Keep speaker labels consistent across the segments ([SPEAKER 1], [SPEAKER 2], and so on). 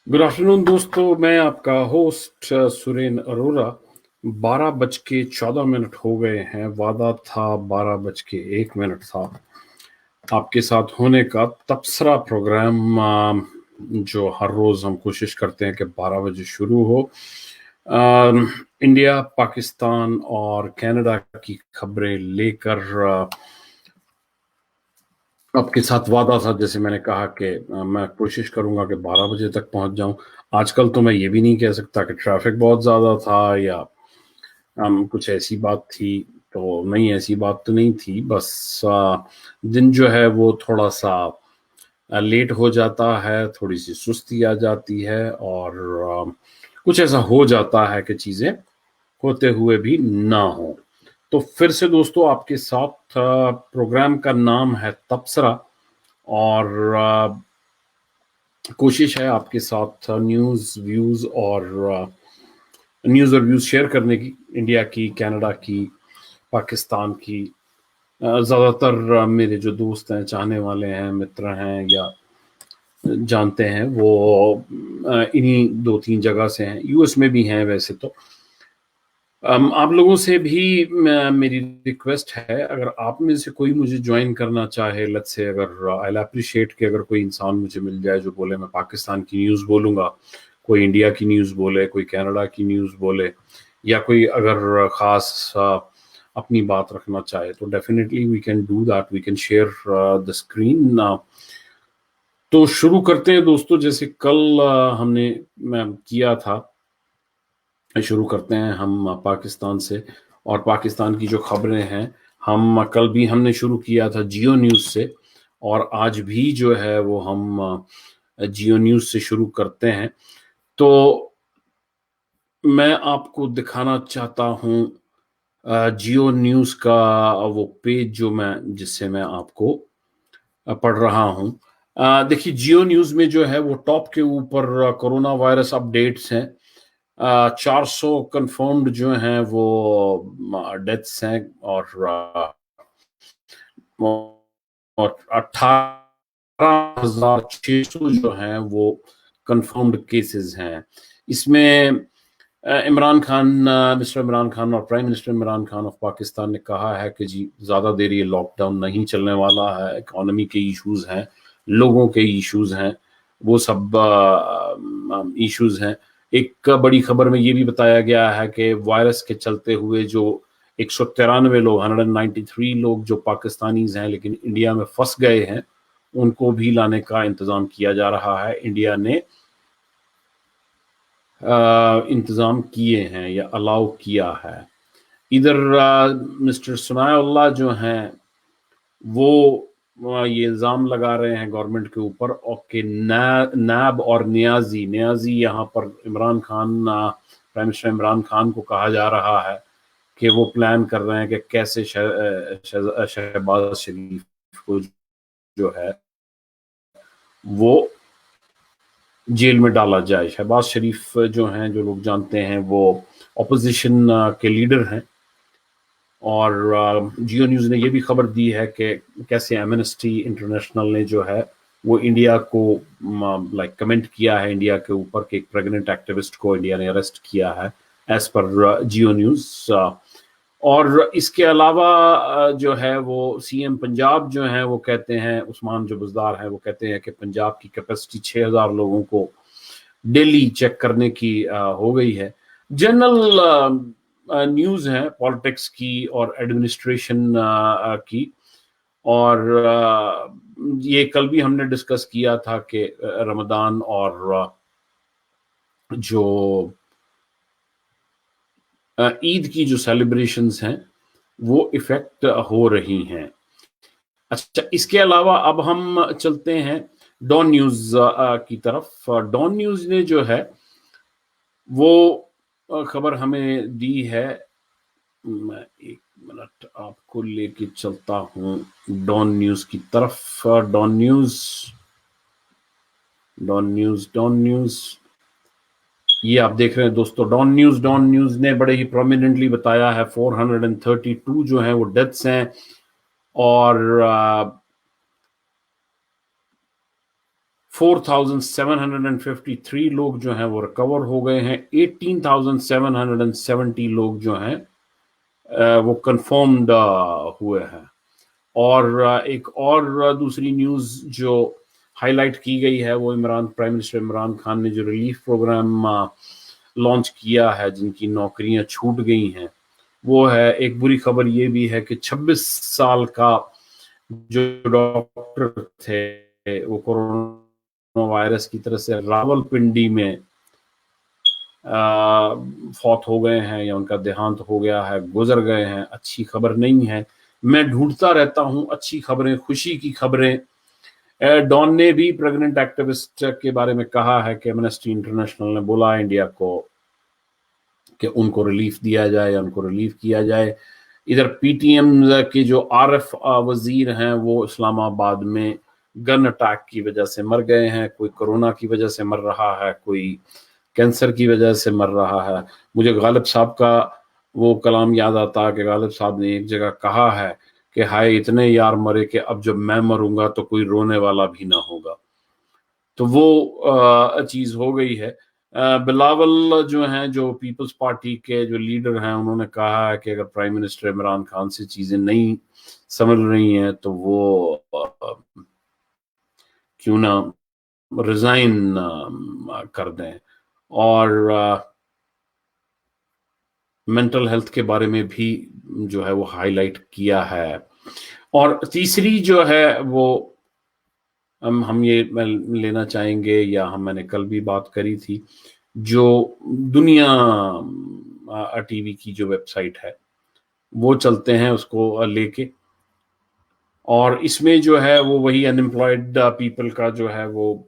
[SPEAKER 1] Good afternoon दोस्तों, मैं आपका होस्ट सुरेन अरोरा। 12:14 हो गए हैं। वादा था 12:01 था आपके साथ होने का। तबसरा प्रोग्राम जो हर रोज हम कोशिश करते हैं कि 12 बजे शुरू हो। इंडिया, पाकिस्तान और कनाडा की खबरें लेकर आपके साथ वादा था, जैसे मैंने कहा कि मैं कोशिश करूंगा कि 12 बजे तक पहुंच जाऊं। आजकल तो मैं ये भी नहीं कह सकता कि ट्रैफिक बहुत ज़्यादा था या कुछ ऐसी बात थी। तो नहीं, ऐसी बात तो नहीं थी। बस दिन जो है वो थोड़ा सा लेट हो जाता है, थोड़ी सी सुस्ती आ जाती है और कुछ ऐसा हो जाता है कि चीज़ें होते हुए भी ना हो। तो फिर से दोस्तों आपके साथ प्रोग्राम का नाम है तबसरा और कोशिश है आपके साथ न्यूज़ और व्यूज़ शेयर करने की, इंडिया की, कनाडा की, पाकिस्तान की। ज़्यादातर मेरे जो दोस्त हैं, चाहने वाले हैं, मित्र हैं या जानते हैं, वो इन्हीं दो तीन जगह से हैं। यूएस में भी हैं वैसे तो। आप लोगों से भी मेरी रिक्वेस्ट है, अगर आप में से कोई मुझे ज्वाइन करना चाहे, लेट्स से, अगर आई अप्रिशिएट कि अगर कोई इंसान मुझे मिल जाए जो बोले मैं पाकिस्तान की न्यूज़ बोलूँगा, कोई इंडिया की न्यूज़ बोले, कोई कनाडा की न्यूज़ बोले, या कोई अगर ख़ास अपनी बात रखना चाहे, तो definitely we can do that, we can share the screen. तो शुरू करते हैं दोस्तों। जैसे कल हमने किया था, शुरू करते हैं हम पाकिस्तान से। और पाकिस्तान की जो खबरें हैं, हम कल भी हमने शुरू किया था जियो न्यूज़ से, और आज भी जो है वो हम जियो न्यूज़ से शुरू करते हैं। तो मैं आपको दिखाना चाहता हूँ जियो न्यूज़ का वो पेज जो जिससे मैं आपको पढ़ रहा हूँ। देखिए, जियो न्यूज़ में जो है वो टॉप के ऊपर कोरोना वायरस अपडेट्स हैं। 400 कंफर्म्ड जो हैं वो डेथ्स हैं, और 18,600 जो हैं वो कंफर्म्ड केसेस हैं। इसमें मिस्टर इमरान खान और prime minister Imran Khan of Pakistan ने कहा है कि जी ज़्यादा देर ये लॉकडाउन नहीं चलने वाला है। इकोनॉमी के इश्यूज हैं, लोगों के इश्यूज हैं, वो सब इश्यूज हैं। एक बड़ी खबर में ये भी बताया गया है कि वायरस के चलते हुए जो 193 लोग, 193 लोग जो पाकिस्तानीज हैं लेकिन इंडिया में फंस गए हैं, उनको भी लाने का इंतजाम किया जा रहा है। इंडिया ने इंतजाम किए हैं या अलाउ किया है। इधर मिस्टर सुनाउल्लाह जो हैं वो ये इल्ज़ाम लगा रहे हैं गवर्नमेंट के ऊपर, और कि नैब और नियाजी यहाँ पर इमरान खान, प्राइम मिनिस्टर इमरान खान को कहा जा रहा है कि वो प्लान कर रहे हैं कि कैसे शहबाज शरीफ को जो है वो जेल में डाला जाए। शहबाज शरीफ जो हैं, जो लोग जानते हैं, वो ऑपोजिशन के लीडर हैं। और जियो न्यूज़ ने ये भी खबर दी है कि कैसे एमनेस्टी इंटरनेशनल ने जो है वो इंडिया को लाइक कमेंट किया है इंडिया के ऊपर कि एक प्रेग्नेंट एक्टिविस्ट को इंडिया ने अरेस्ट किया है, एज पर जियो न्यूज़। और इसके अलावा जो है वो सीएम पंजाब जो है वो कहते हैं, उस्मान जो बुज़दार है, वो कहते हैं कि पंजाब की कैपेसिटी 6,000 लोगों को डेली चेक करने की हो गई है। जनरल न्यूज़ है पॉलिटिक्स की और एडमिनिस्ट्रेशन की। और ये कल भी हमने डिस्कस किया था कि रमज़ान और जो ईद की जो सेलिब्रेशंस हैं वो इफेक्ट हो रही हैं। अच्छा, इसके अलावा अब हम चलते हैं डॉन न्यूज़ की तरफ। डॉन न्यूज़ ने जो है वो खबर हमें दी है। मैं एक मिनट आपको लेके चलता हूँ डॉन न्यूज़ की तरफ। डॉन न्यूज़ ये आप देख रहे हैं दोस्तों। डॉन न्यूज़ ने बड़े ही प्रोमिनेंटली बताया है 432 जो है वो डेथ्स हैं, और 4,753 लोग जो हैं वो रिकवर हो गए हैं। 18,770 लोग जो हैं वो कंफर्म्ड हुए हैं। और एक और दूसरी न्यूज जो हाईलाइट की गई है वो प्राइम मिनिस्टर इमरान खान ने जो रिलीफ प्रोग्राम लॉन्च किया है, जिनकी नौकरियां छूट गई हैं, वो है। एक बुरी खबर ये भी है कि 26 साल का जो डॉक्टर थे वो कोरोना वायरस की तरह से रावलपिंडी में फौत हो गए हैं या उनका देहांत हो गया है, गुजर गए हैं। अच्छी खबर नहीं है। मैं ढूंढता रहता हूं अच्छी खबरें, खुशी की खबरें। डॉन ने भी प्रेग्नेंट एक्टिविस्ट के बारे में कहा है कि एमनेस्टी इंटरनेशनल ने बोला इंडिया को कि उनको रिलीफ दिया जाए या उनको रिलीफ किया जाए। इधर पीटीएम के जो आरएफ वजीर हैं वो इस्लामाबाद में गन अटैक की वजह से मर गए हैं। कोई कोरोना की वजह से मर रहा है, कोई कैंसर की वजह से मर रहा है। मुझे गालिब साहब का वो कलाम याद आता है कि गालिब साहब ने एक जगह कहा है कि हाय इतने यार मरे कि अब जब मैं मरूंगा तो कोई रोने वाला भी ना होगा। तो वो चीज हो गई है। बिलावल जो हैं, जो पीपल्स पार्टी के जो लीडर हैं, उन्होंने कहा है कि अगर प्राइम मिनिस्टर इमरान खान से चीजें नहीं समझ रही हैं तो वो क्यों ना रिजाइन कर दें। और मेंटल हेल्थ के बारे में भी जो है वो हाईलाइट किया है। और तीसरी जो है वो हम ये लेना चाहेंगे, या मैंने कल भी बात करी थी, जो दुनिया टीवी की जो वेबसाइट है वो चलते हैं उसको लेके। और इसमें जो है वो वही अनएम्प्लॉयड पीपल का जो है वो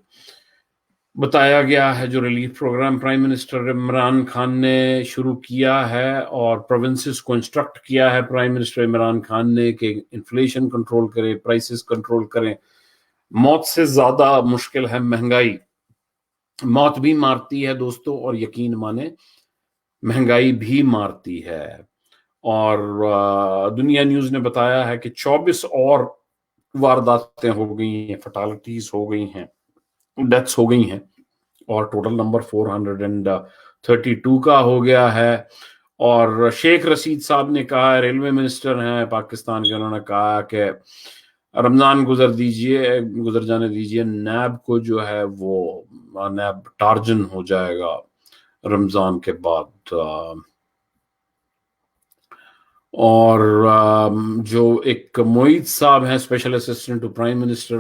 [SPEAKER 1] बताया गया है, जो relief program prime minister Imran Khan ने शुरू किया है और प्रोविंसेस को इंस्ट्रक्ट किया है प्राइम मिनिस्टर इमरान खान ने कि इन्फ्लेशन कंट्रोल करें, प्राइसेस कंट्रोल करें। मौत से ज्यादा मुश्किल है महंगाई। मौत भी मारती है दोस्तों, और यकीन माने महंगाई भी मारती है। और दुनिया न्यूज ने बताया है कि 24 और वारदातें हो गई हैं, फटालिटीज हो गई हैं, डेथ्स हो गई हैं, और टोटल नंबर 432 का हो गया है। और शेख रशीद साहब ने कहा है, रेलवे मिनिस्टर हैं पाकिस्तान के, उन्होंने कहा कि रमजान गुजर जाने दीजिए, नैब को जो है वो नैब टार्जन हो जाएगा रमजान के बाद। और जो एक मोईद साहब हैं, special assistant to prime minister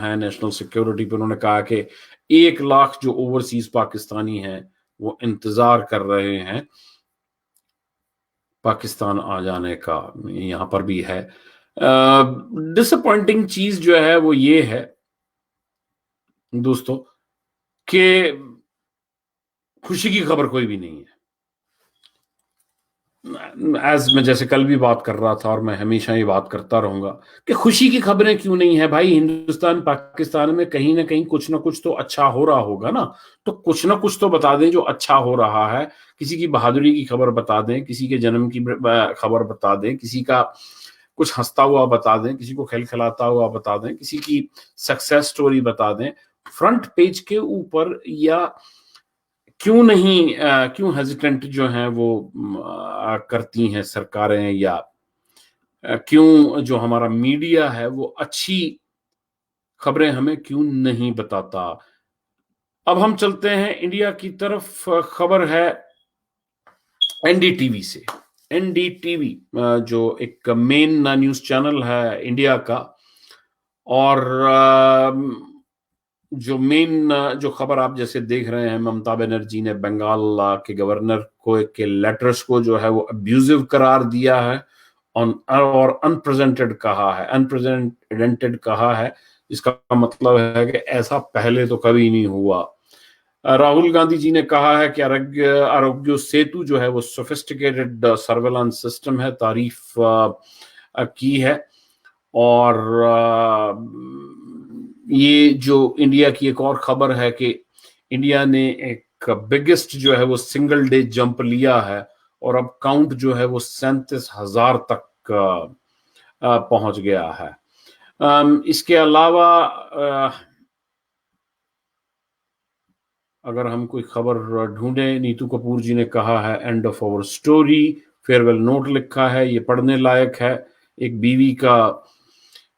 [SPEAKER 1] हैं नेशनल सिक्योरिटी पे, उन्होंने कहा कि 1 लाख जो ओवरसीज पाकिस्तानी हैं वो इंतजार कर रहे हैं पाकिस्तान आ जाने का। यहां पर भी है। डिसअपॉइंटिंग चीज जो है वो ये है दोस्तों कि खुशी की खबर कोई भी नहीं है। एज मैं जैसे कल भी बात कर रहा था और मैं हमेशा ही बात करता रहूंगा कि खुशी की खबरें क्यों नहीं है भाई। हिंदुस्तान पाकिस्तान में कहीं ना कहीं कुछ ना कुछ तो अच्छा हो रहा होगा ना, तो कुछ ना कुछ तो बता दें जो अच्छा हो रहा है। किसी की बहादुरी की खबर बता दें, किसी के जन्म की खबर बता दें, किसी का कुछ हंसता हुआ बता दें, किसी को खिलखिलाता हुआ बता दें, किसी की सक्सेस स्टोरी बता दें फ्रंट पेज के ऊपर। या क्यों नहीं, क्यों हेजिटेंट जो हैं वो करती हैं सरकारें, या क्यों जो हमारा मीडिया है वो अच्छी खबरें हमें क्यों नहीं बताता। अब हम चलते हैं इंडिया की तरफ। खबर है एनडीटीवी से। एनडीटीवी जो एक मेन न्यूज चैनल है इंडिया का, और जो मेन जो खबर आप जैसे देख रहे हैं, ममता बनर्जी ने बंगाल के गवर्नर को के लेटर्स को जो है वो अब्यूजिव करार दिया है और अनप्रेसिडेंटेड कहा है, जिसका मतलब है कि ऐसा पहले तो कभी नहीं हुआ। राहुल गांधी जी ने कहा है कि आरोग्य सेतु जो है वो सोफिस्टिकेटेड सर्वेलांस सिस्टम है, तारीफ की है। और ये जो इंडिया की एक और खबर है कि इंडिया ने एक बिगेस्ट जो है वो सिंगल डे जंप लिया है, और अब काउंट जो है वो 37,000 तक पहुंच गया है। इसके अलावा अगर हम कोई खबर ढूंढें, नीतू कपूर जी ने कहा है end of our story, farewell note लिखा है, ये पढ़ने लायक है। एक बीवी का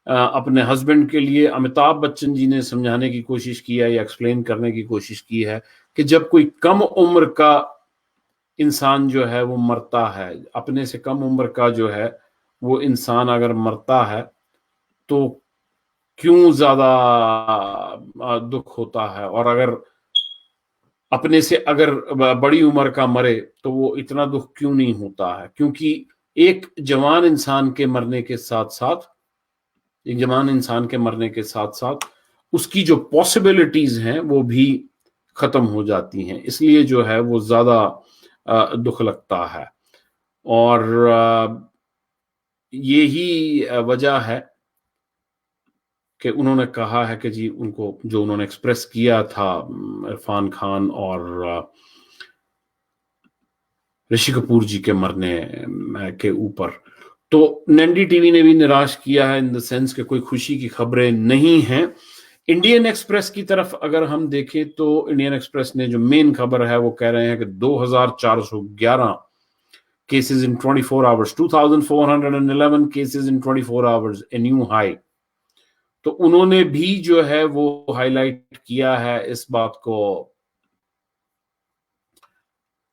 [SPEAKER 1] अपने हस्बैंड के लिए अमिताभ बच्चन जी ने समझाने की कोशिश की है या एक्सप्लेन करने की कोशिश की है कि जब कोई कम उम्र का इंसान जो है वो मरता है, अपने से कम उम्र का जो है वो इंसान अगर मरता है तो क्यों ज्यादा दुख होता है, और अगर अपने से अगर बड़ी उम्र का मरे तो वो इतना दुख क्यों नहीं होता है। क्योंकि एक जवान इंसान के मरने के साथ साथ एक जवान इंसान के मरने के साथ साथ उसकी जो पॉसिबिलिटीज हैं वो भी खत्म हो जाती हैं, इसलिए जो है वो ज्यादा दुख लगता है। और यही वजह है कि उन्होंने कहा है कि जी उनको जो उन्होंने एक्सप्रेस किया था इरफान खान और ऋषि कपूर जी के मरने के ऊपर, तो नैंडी टीवी ने भी निराश किया है इन द सेंस कि कोई खुशी की खबरें नहीं हैं। इंडियन एक्सप्रेस की तरफ अगर हम देखें तो इंडियन एक्सप्रेस ने जो मेन खबर है वो कह रहे हैं कि 2411 cases in 24 hours, 2411 cases in 24 hours, a new high। तो उन्होंने भी जो है वो हाईलाइट किया है इस बात को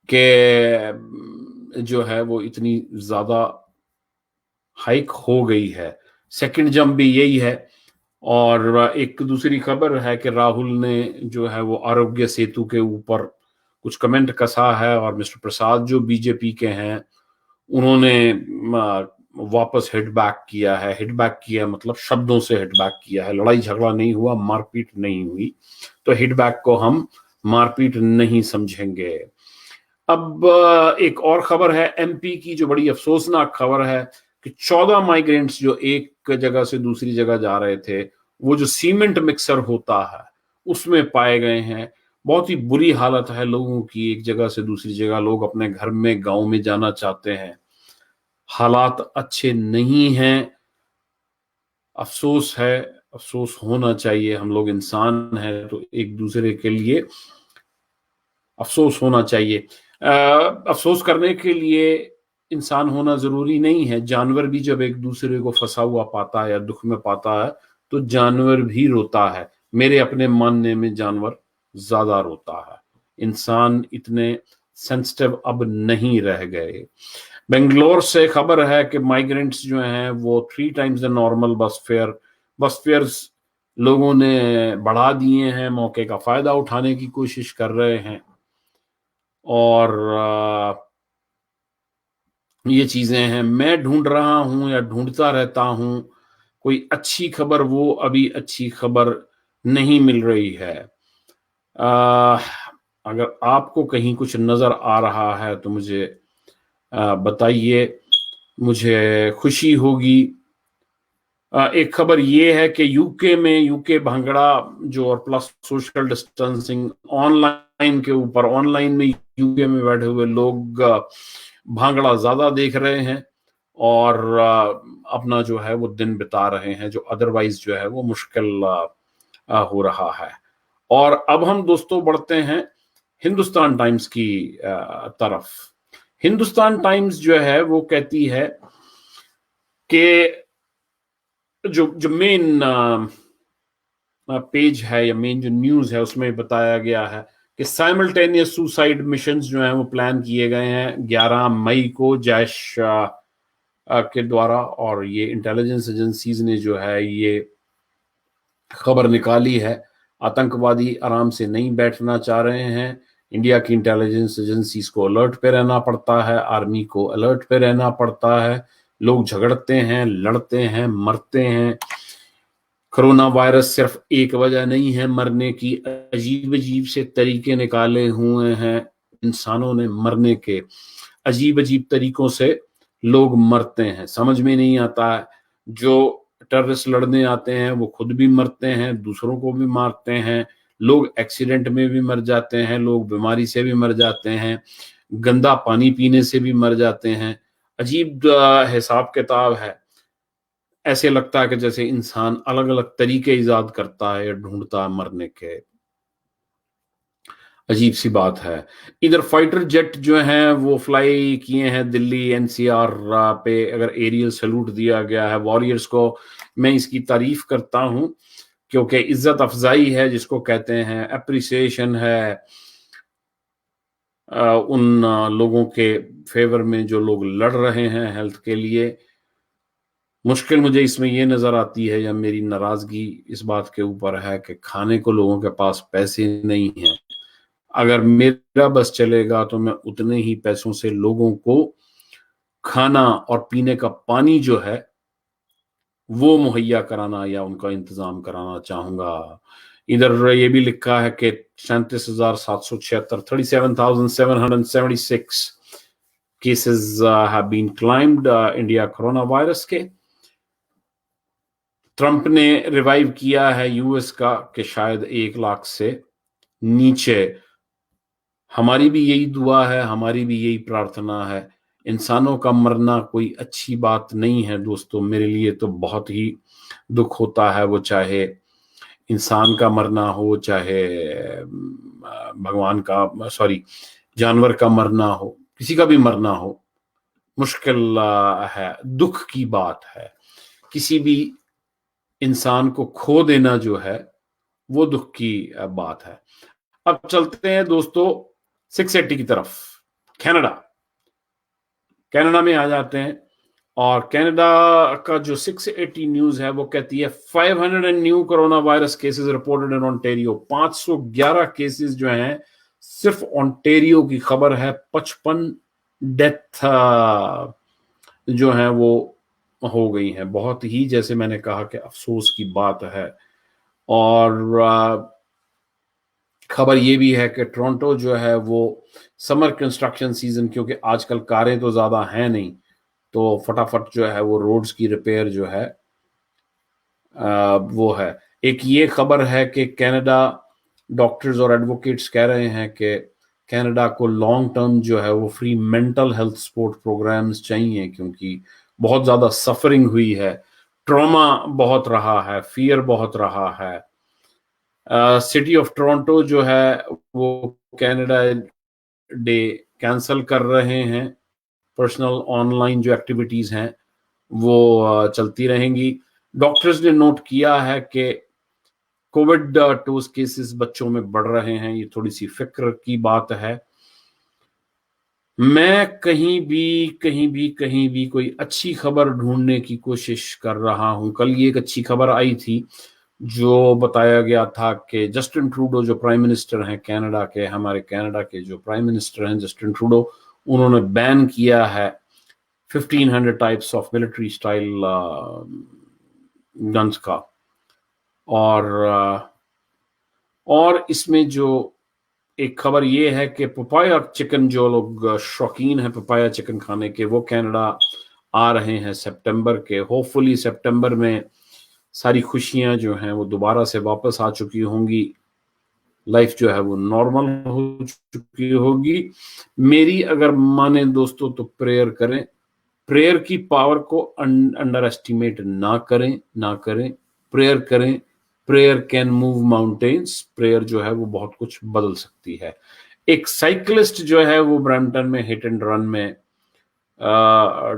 [SPEAKER 1] कि जो है वो इतनी ज्यादा हाइक हो गई है। सेकंड जंप भी यही है। और एक दूसरी खबर है कि राहुल ने जो है वो आरोग्य सेतु के ऊपर कुछ कमेंट कसा है, और मिस्टर प्रसाद जो बीजेपी के हैं उन्होंने वापस हिट बैक किया है। हिट बैक किया मतलब शब्दों से हिट बैक किया है, लड़ाई झगड़ा नहीं हुआ, मारपीट नहीं हुई, तो हिट बैक को हम मारपीट नहीं समझेंगे। अब एक और खबर है एमपी की जो बड़ी अफसोसनाक खबर है कि 14 माइग्रेंट्स जो एक जगह से दूसरी जगह जा रहे थे, वो जो सीमेंट मिक्सर होता है उसमें पाए गए हैं। बहुत ही बुरी हालत है लोगों की, एक जगह से दूसरी जगह लोग अपने घर में गांव में जाना चाहते हैं, हालात अच्छे नहीं हैं। अफसोस है, अफसोस होना चाहिए, हम लोग इंसान हैं तो एक दूसरे के लिए अफसोस होना चाहिए। अफसोस करने के लिए इंसान होना जरूरी नहीं है, जानवर भी जब एक दूसरे को फंसा हुआ पाता है या दुख में पाता है तो जानवर भी रोता है। मेरे अपने मानने में जानवर ज्यादा रोता है, इंसान इतने सेंसिटिव अब नहीं रह गए। बेंगलोर से खबर है कि माइग्रेंट्स जो हैं वो 3 times द नॉर्मल बस फेयर्स लोगों ने बढ़ा दिए हैं, मौके का फायदा उठाने की कोशिश कर रहे हैं। और ये चीजें हैं, मैं ढूंढ रहा हूं या ढूंढता रहता हूं कोई अच्छी खबर, वो अभी अच्छी खबर नहीं मिल रही है। अगर आपको कहीं कुछ नजर आ रहा है तो मुझे बताइए, मुझे खुशी होगी। एक खबर ये है कि यूके भांगड़ा जो और प्लस सोशल डिस्टेंसिंग ऑनलाइन के ऊपर, ऑनलाइन में यूके में बैठे हुए लोग भांगड़ा ज्यादा देख रहे हैं और अपना जो है वो दिन बिता रहे हैं, जो अदरवाइज जो है वो मुश्किल हो रहा है। और अब हम दोस्तों बढ़ते हैं हिंदुस्तान टाइम्स की तरफ। हिंदुस्तान टाइम्स जो है वो कहती है कि जो जो मेन पेज है या मेन जो न्यूज है उसमें बताया गया है कि साइमल्टेनियस सुसाइड मिशंस जो हैं वो प्लान किए गए हैं 11 मई को जैश के द्वारा, और ये इंटेलिजेंस एजेंसीज ने जो है ये खबर निकाली है। आतंकवादी आराम से नहीं बैठना चाह रहे हैं, इंडिया की इंटेलिजेंस एजेंसीज को अलर्ट पे रहना पड़ता है, आर्मी को अलर्ट पे रहना पड़ता है। लोग झगड़ते हैं, लड़ते हैं, मरते हैं। कोरोना वायरस सिर्फ एक वजह नहीं है मरने की, अजीब अजीब से तरीके निकाले हुए हैं इंसानों ने मरने के, अजीब अजीब तरीकों से लोग मरते हैं, समझ में नहीं आता है। जो टेररिस्ट लड़ने आते हैं वो खुद भी मरते हैं, दूसरों को भी मारते हैं, लोग एक्सीडेंट में भी मर जाते हैं, लोग बीमारी से भी मर जाते हैं, गंदा पानी पीने से भी मर जाते हैं। अजीब हिसाब किताब है। ऐसे लगता है कि जैसे इंसान अलग अलग तरीके इजाद करता है, ढूंढता है मरने के। अजीब सी बात है। इधर फाइटर जेट जो हैं वो फ्लाई किए हैं दिल्ली एनसीआर पे, अगर एरियल सैल्यूट दिया गया है वॉरियर्स को, मैं इसकी तारीफ करता हूं, क्योंकि इज्जत अफजाई है जिसको कहते हैं, अप्रिसिएशन है उन लोगों के फेवर में जो लोग लड़ रहे हैं हेल्थ के लिए। मुश्किल मुझे इसमें ये नजर आती है, या मेरी नाराजगी इस बात के ऊपर है कि खाने को लोगों के पास पैसे नहीं हैं। अगर मेरा बस चलेगा तो मैं उतने ही पैसों से लोगों को खाना और पीने का पानी जो है वो मुहैया कराना या उनका इंतजाम कराना चाहूंगा। इधर ये भी लिखा है कि 37,776 37,776 cases have been claimed India corona virus के। ट्रंप ने रिवाइव किया है यूएस का कि शायद 1 लाख से नीचे। हमारी भी यही दुआ है, हमारी भी यही प्रार्थना है। इंसानों का मरना कोई अच्छी बात नहीं है दोस्तों, मेरे लिए तो बहुत ही दुख होता है, वो चाहे इंसान का मरना हो, चाहे भगवान का सॉरी जानवर का मरना हो, किसी का भी मरना हो, मुश्किल है, दुख की बात है। किसी भी इंसान को खो देना जो है वो दुख की बात है। अब चलते हैं दोस्तों 680 की तरफ। कनाडा में आ जाते हैं, और कनाडा का जो 680 न्यूज है वो कहती है 500 new corona virus cases reported in Ontario. 511 cases जो हैं सिर्फ ओंटारियो की खबर है। 55 डेथ जो है वो हो गई हैं। बहुत ही, जैसे मैंने कहा, कि अफसोस की बात है। और खबर ये भी है कि टोरंटो जो है वो समर कंस्ट्रक्शन सीजन, क्योंकि आजकल कारें तो ज्यादा हैं नहीं, तो फटाफट जो है वो रोड्स की रिपेयर जो है वो है। एक ये खबर है कि कनाडा डॉक्टर्स और एडवोकेट्स कह रहे हैं कि कनाडा को लॉन्ग टर्म जो है वो free mental health support programs चाहिए, क्योंकि बहुत ज्यादा सफरिंग हुई है, ट्रॉमा बहुत रहा है, फियर बहुत रहा है। सिटी ऑफ टोरंटो जो है वो कनाडा डे कैंसल कर रहे हैं। पर्सनल ऑनलाइन जो एक्टिविटीज हैं वो चलती रहेंगी। डॉक्टर्स ने नोट किया है कि कोविड टूस केसेस बच्चों में बढ़ रहे हैं, ये थोड़ी सी फिक्र की बात है। मैं कहीं भी कोई अच्छी खबर ढूंढने की कोशिश कर रहा हूं। कल ये एक अच्छी खबर आई थी जो बताया गया था कि जस्टिन ट्रूडो जो प्राइम मिनिस्टर हैं कनाडा के, हमारे कनाडा के जो प्राइम मिनिस्टर हैं जस्टिन ट्रूडो, उन्होंने बैन किया है 1500 types of military style guns का। और इसमें जो एक खबर ये है कि पपाया चिकन, जो लोग शौकीन हैं पपाया चिकन खाने के, वो कनाडा आ रहे हैं सितंबर के। होपफुली सितंबर में सारी खुशियां जो हैं वो दोबारा से वापस आ चुकी होंगी, लाइफ जो है वो नॉर्मल हो चुकी होगी। मेरी अगर माने दोस्तों तो प्रेयर करें, प्रेयर की पावर को अंडर एस्टिमेट ना करें। प्रेयर करें। Prayer can move mountains. Prayer जो है वो बहुत कुछ बदल सकती है। एक साइकिलिस्ट जो है वो ब्रैम्पटन में हिट एंड रन में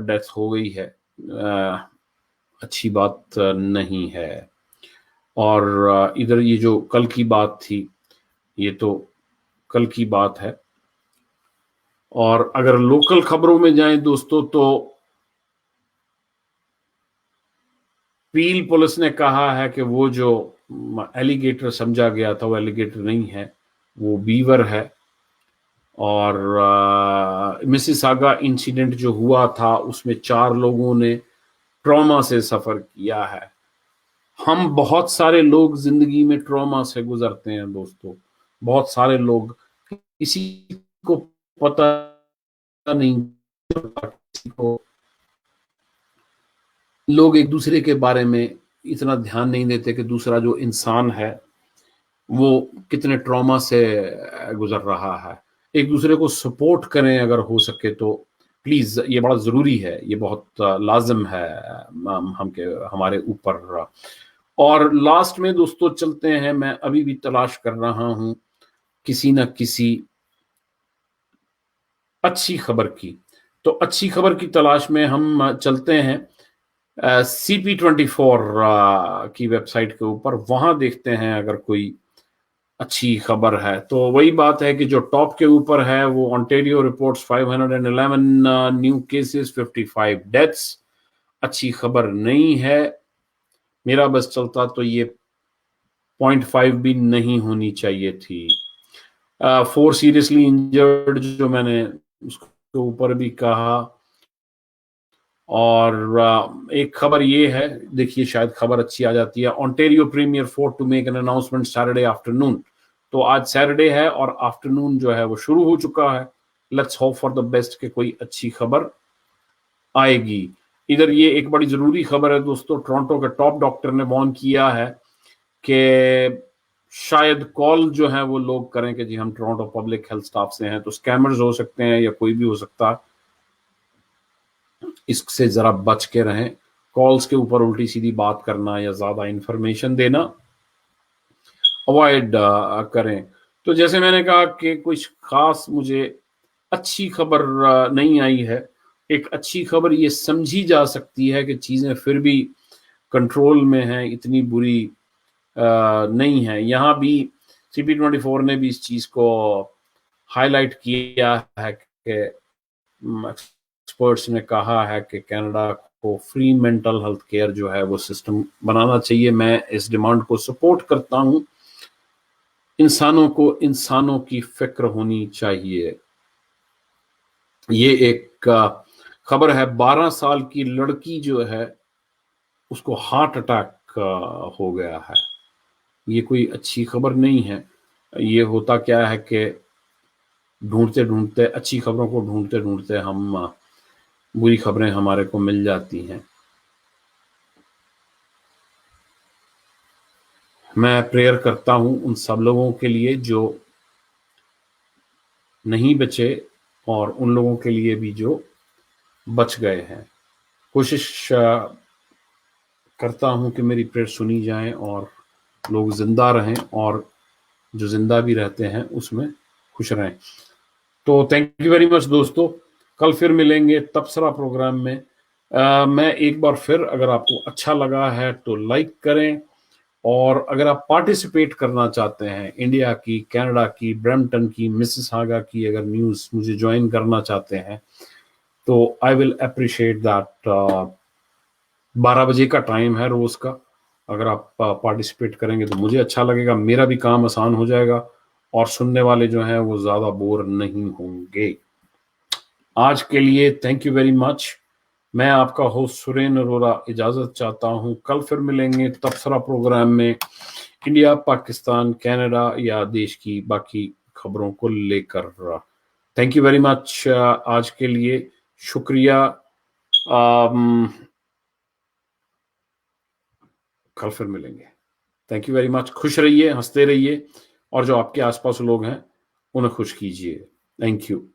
[SPEAKER 1] डेथ हो गई है। अच्छी बात नहीं है। और इधर ये जो कल की बात थी, ये तो कल की बात है। और अगर लोकल खबरों में जाएं दोस्तों तो पील पुलिस ने कहा है कि वो जो एलिगेटर समझा गया था वो एलिगेटर नहीं है, वो बीवर है। और मिसिसागा इंसिडेंट जो हुआ था उसमें 4 लोगों ने ट्रॉमा से सफर किया है। हम बहुत सारे लोग जिंदगी में ट्रॉमा से गुजरते हैं दोस्तों, बहुत सारे लोग, किसी को पता नहीं, किसी को, लोग एक दूसरे के बारे में इतना ध्यान नहीं देते कि दूसरा जो इंसान है वो कितने ट्रॉमा से गुजर रहा है। एक दूसरे को सपोर्ट करें अगर हो सके तो प्लीज, ये बड़ा जरूरी है, ये बहुत लाजिम है हमारे ऊपर। और लास्ट में दोस्तों चलते हैं, मैं अभी भी तलाश कर रहा हूं किसी न किसी अच्छी खबर की। तो अच्छी खबर की तलाश में हम चलते हैं CP24 की वेबसाइट के ऊपर। वहां देखते हैं अगर कोई अच्छी खबर है। तो वही बात है कि जो टॉप के ऊपर है वो Ontario reports 511 new cases, 55 deaths. अच्छी खबर नहीं है। मेरा बस चलता तो ये 0.5 भी नहीं होनी चाहिए थी। 4 सीरियसली इंजर्ड जो मैंने उसके ऊपर भी कहा। और एक खबर ये है, देखिए शायद खबर अच्छी आ जाती है। Ontario premier Ford to make an announcement Saturday afternoon. तो आज सैटरडे है और आफ्टरनून जो है वो शुरू हो चुका है। Let's hope for the best कि कोई अच्छी खबर आएगी। इधर ये एक बड़ी जरूरी खबर है दोस्तों, टोरंटो के टॉप डॉक्टर ने वार्न किया है कि शायद कॉल जो है वो लोग करें कि जी हम टोरंटो पब्लिक हेल्थ स्टाफ से हैं, तो स्कैमर्स हो सकते हैं या कोई भी हो सकता है। इससे जरा बच के रहें। कॉल्स के ऊपर उल्टी सीधी बात करना या ज्यादा इंफॉर्मेशन देना अवॉइड करें। तो जैसे मैंने कहा कि कुछ खास मुझे अच्छी खबर नहीं आई है। एक अच्छी खबर ये समझी जा सकती है कि चीजें फिर भी कंट्रोल में हैं, इतनी बुरी नहीं है। यहाँ भी CP24 ने भी इस चीज को हाईलाइट किया है कि एक्सपर्ट्स ने कहा है कि कनाडा को फ्री मेंटल हेल्थ केयर जो है वो सिस्टम बनाना चाहिए। मैं इस डिमांड को सपोर्ट करता हूं। इंसानों को इंसानों की फिक्र होनी चाहिए। ये एक खबर है, 12 साल की लड़की जो है उसको हार्ट अटैक हो गया है। ये कोई अच्छी खबर नहीं है। ये होता क्या है कि ढूंढते ढूंढते, अच्छी खबरों को ढूंढते ढूंढते हम बुरी खबरें हमारे को मिल जाती हैं। मैं प्रेयर करता हूं उन सब लोगों के लिए जो नहीं बचे और उन लोगों के लिए भी जो बच गए हैं। कोशिश करता हूं कि मेरी प्रेयर सुनी जाए और लोग जिंदा रहें और जो जिंदा भी रहते हैं उसमें खुश रहें। तो थैंक यू वेरी मच दोस्तों। कल फिर मिलेंगे तबसरा प्रोग्राम में। मैं एक बार फिर, अगर आपको अच्छा लगा है तो लाइक करें, और अगर आप पार्टिसिपेट करना चाहते हैं, इंडिया की, कनाडा की, ब्रैम्पटन की, मिसिसागा की अगर न्यूज़ मुझे ज्वाइन करना चाहते हैं तो आई विल अप्रिशिएट दैट। 12 बजे का टाइम है रोज का। अगर आप पार्टिसिपेट करेंगे तो मुझे अच्छा लगेगा, मेरा भी काम आसान हो जाएगा और सुनने वाले जो हैं वो ज्यादा बोर नहीं होंगे। आज के लिए थैंक यू वेरी मच। मैं आपका होस्ट सुरेन अरोरा इजाजत चाहता हूं। कल फिर मिलेंगे तबसरा प्रोग्राम में, इंडिया, पाकिस्तान, कनाडा या देश की बाकी खबरों को लेकर। Thank you very much. आज के लिए शुक्रिया। कल फिर मिलेंगे। Thank you very much. खुश रहिए, हंसते रहिए और जो आपके आसपास लोग हैं उन्हें खुश कीजिए। Thank you.